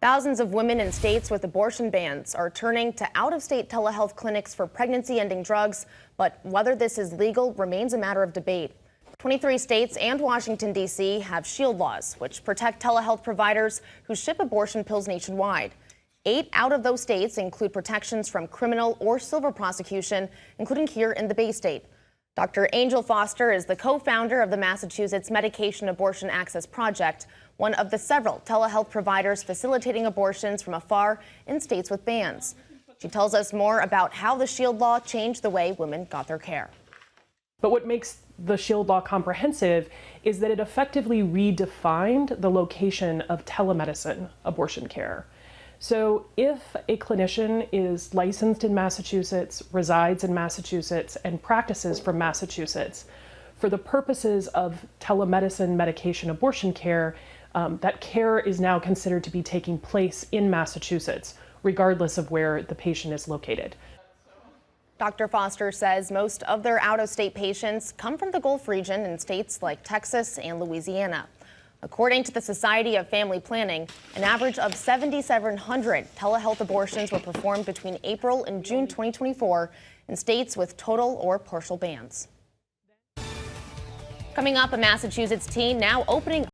Thousands of women in states with abortion bans are turning to out-of-state telehealth clinics for pregnancy-ending drugs, but whether this is legal remains a matter of debate. 23 states and Washington, D.C. have shield laws, which protect telehealth providers who ship abortion pills nationwide. 8 out of those states include protections from criminal or civil prosecution, including here in the Bay State. Dr. Angel Foster is the co-founder of the Massachusetts Medication Abortion Access Project, one of the several telehealth providers facilitating abortions from afar in states with bans. She tells us more about how the Shield Law changed the way women got their care. But what makes the Shield Law comprehensive is that it effectively redefined the location of telemedicine abortion care. So if a clinician is licensed in Massachusetts, resides in Massachusetts, and practices from Massachusetts, for the purposes of telemedicine medication abortion care, that care is now considered to be taking place in Massachusetts, regardless of where the patient is located. Dr. Foster says most of their out-of-state patients come from the Gulf region in states like Texas and Louisiana. According to the Society of Family Planning, an average of 7,700 telehealth abortions were performed between April and June 2024 in states with total or partial bans. Coming up, a Massachusetts teen now opening